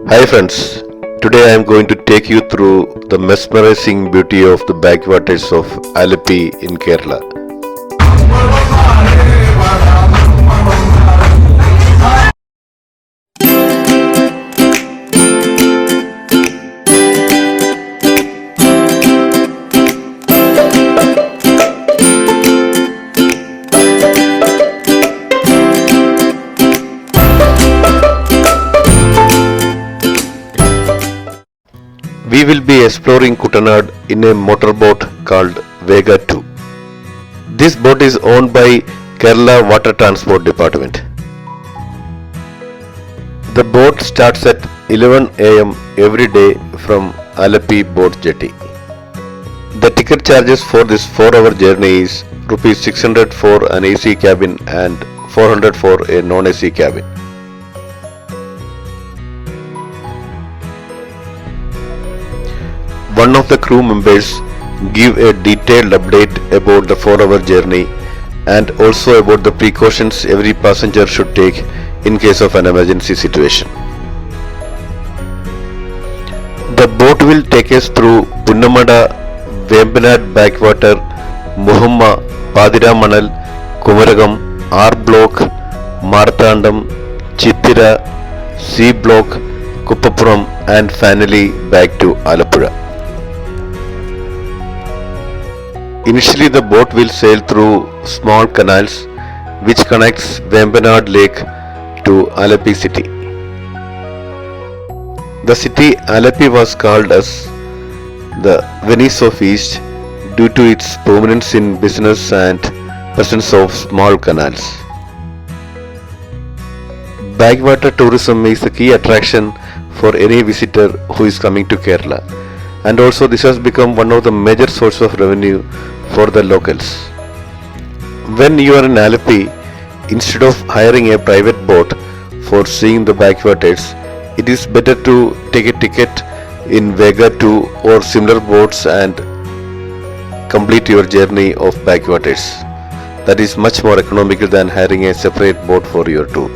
Hi friends, today I am going to take you through the mesmerizing beauty of the backwaters of Alleppey in Kerala. We will be exploring Kuttanadu in a motorboat called Vega 2. This boat is owned by Kerala Water Transport Department. The boat starts at 11 am every day from Alleppey Boat Jetty. The ticket charges for this 4-hour journey is Rs 600 for an AC cabin and 400 for a non-AC cabin. One of the crew members give a detailed update about the 4-hour journey and also about the precautions every passenger should take in case of an emergency situation. The boat will take us through Punnamada, Vembanad Backwater, Muhamma, Pathiramanal, Kumaragam, R Block, Marthandam, Chittira, C Block, Kuppapuram and finally back to Alappuzha. Initially the boat will sail through small canals which connects Vembanad Lake to Alleppey city. The city Alleppey was called as the Venice of East due to its prominence in business and presence of small canals. Backwater tourism is a key attraction for any visitor who is coming to Kerala, and also this has become one of the major sources of revenue for the locals. When you are in Alleppey, instead of hiring a private boat for seeing the backwaters, it is better to take a ticket in Vega 2 or similar boats and complete your journey of backwaters. That is much more economical than hiring a separate boat for your tour.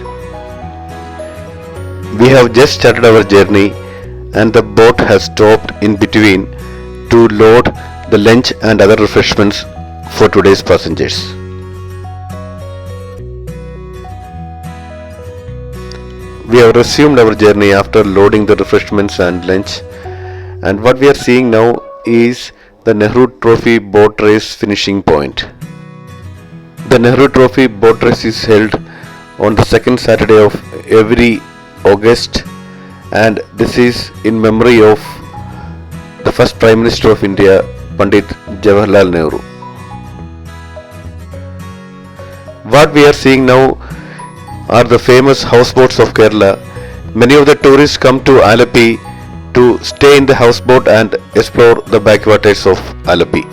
We have just started our journey and the boat has stopped in between to load the lunch and other refreshments for today's passengers. We have resumed our journey after loading the refreshments and lunch, and what we are seeing now is the Nehru Trophy boat race finishing point. The Nehru Trophy boat race is held on the second Saturday of every August, and this is in memory of the first Prime Minister of India, Pandit Jawaharlal Nehru. What we are seeing now are the famous houseboats of Kerala. Many of the tourists come to Alleppey to stay in the houseboat and explore the backwaters of Alleppey.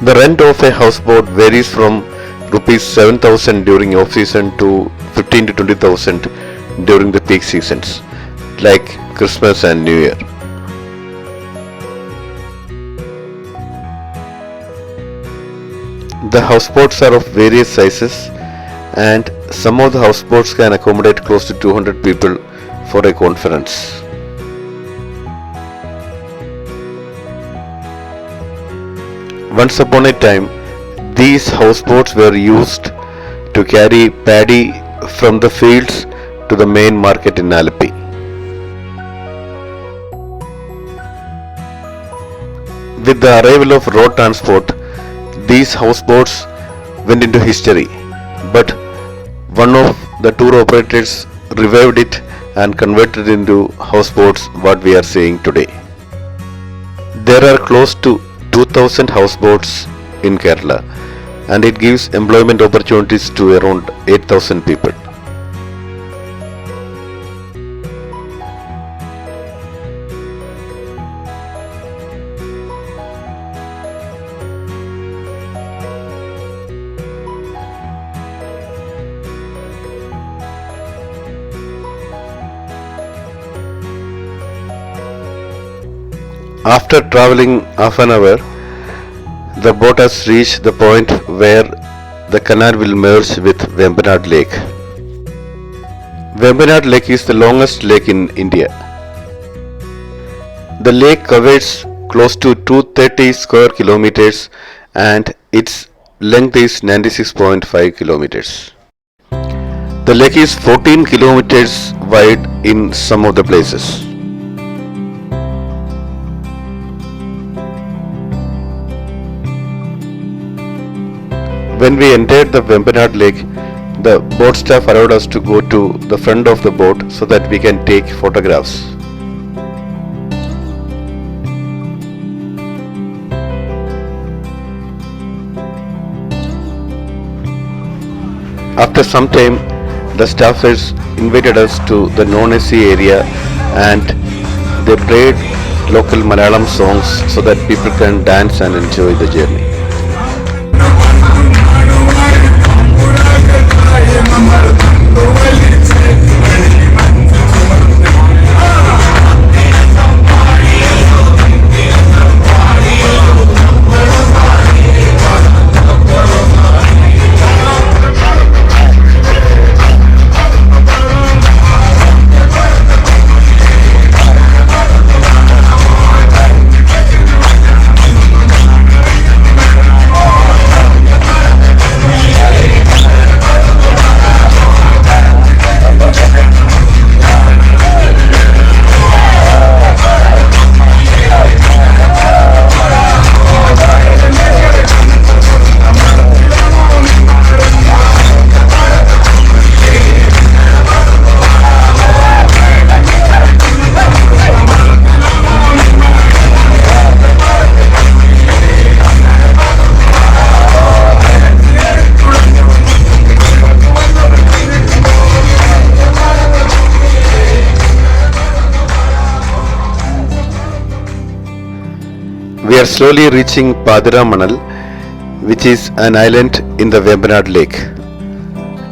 The rent of a houseboat varies from Rs 7,000 during off season to 15 to 20,000 during the peak seasons like Christmas and New Year. The houseboats are of various sizes and some of the houseboats can accommodate close to 200 people for a conference. Once upon a time, these houseboats were used to carry paddy from the fields to the main market in Alleppey. With the arrival of road transport, these houseboats went into history, but one of the tour operators revived it and converted into houseboats what we are seeing today. There are close to 2,000 houseboats in Kerala, and it gives employment opportunities to around 8,000 people. After traveling half an hour, the boat has reached the point where the canal will merge with Vembanad Lake. Vembanad Lake is the longest lake in India. The lake covers close to 230 square kilometers and its length is 96.5 kilometers. The lake is 14 kilometers wide in some of the places. When we entered the Vembanad Lake, the boat staff allowed us to go to the front of the boat so that we can take photographs. After some time, the staffers invited us to the non-AC area and they played local Malayalam songs so that people can dance and enjoy the journey. We are slowly reaching Pathiramanal, which is an island in the Vembanad Lake.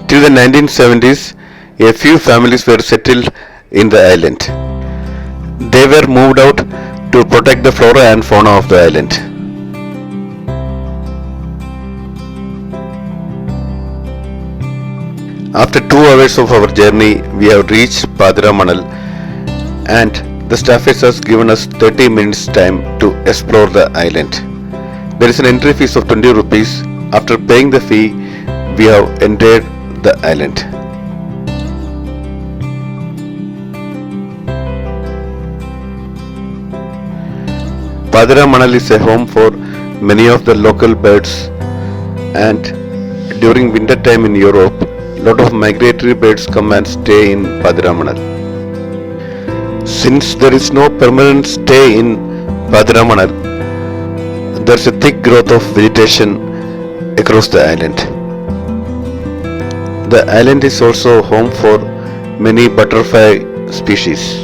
Till the 1970s, a few families were settled in the island. They were moved out to protect the flora and fauna of the island. After 2 hours of our journey, we have reached Pathiramanal and the staffers has given us 30 minutes time to explore the island. There is an entry fees of 20 rupees. After paying the fee, we have entered the island. Pathiramanal is a home for many of the local birds, and during winter time in Europe, lot of migratory birds come and stay in Pathiramanal. Since there is no permanent stay in Pathiramanal, there is a thick growth of vegetation across the island. The island is also home for many butterfly species.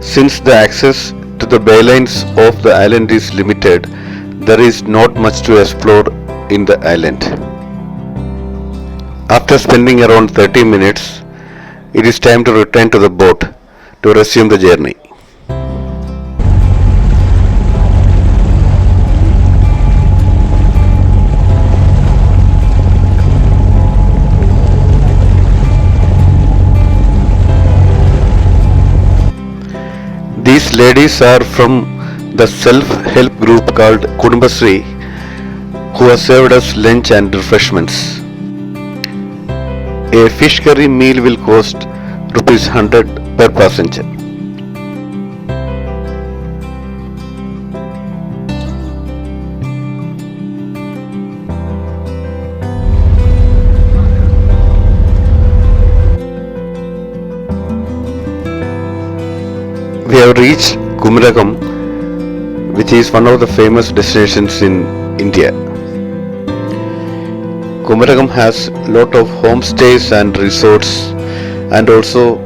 Since the access to the baylines of the island is limited, there is not much to explore in the island. After spending around 30 minutes, it is time to return to the boat to resume the journey. These ladies are from the self-help group called Kudumbasri, who have served us lunch and refreshments. A fish curry meal will cost ₹100 per passenger. have reached Kumiragam, which is one of the famous destinations in India. Kumiragam has lot of homestays and resorts, and also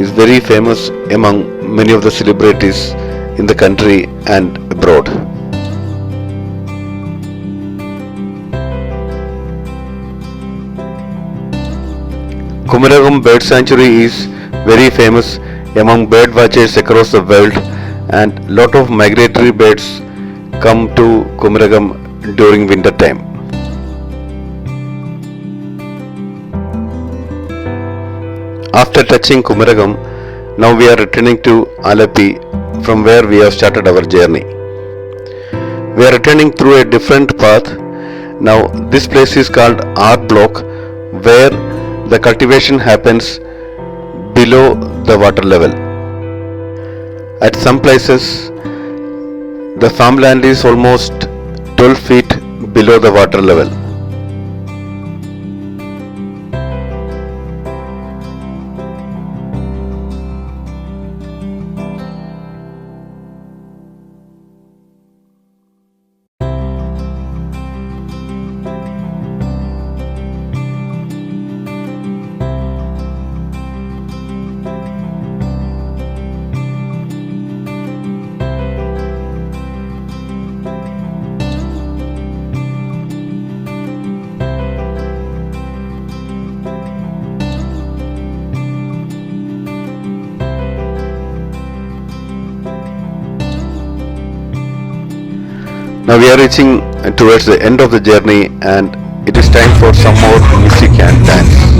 is very famous among many of the celebrities in the country and abroad. Kumiragam Bird Sanctuary is very famous among bird watchers across the world, and lot of migratory birds come to Kumiragam during winter time. After touching Kumiragam, now we are returning to Alapi from where we have started our journey. We are returning through a different path. Now this place is called R Block, where the cultivation happens below the water level. At some places, the farmland is almost 12 feet below the water level. Now we are reaching towards the end of the journey, and it is time for some more music and dance.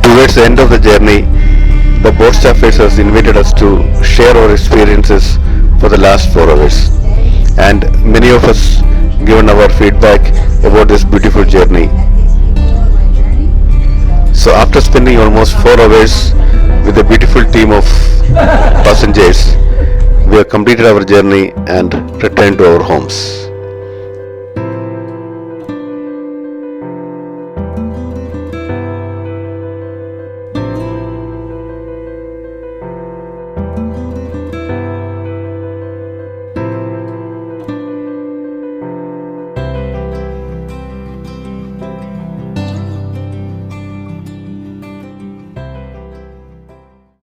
Towards the end of the journey, the boat staffers has invited us to share our experiences for the last 4 hours, and many of us given our feedback about this beautiful journey. So after spending almost 4 hours with a beautiful team of passengers, we have completed our journey and returned to our homes.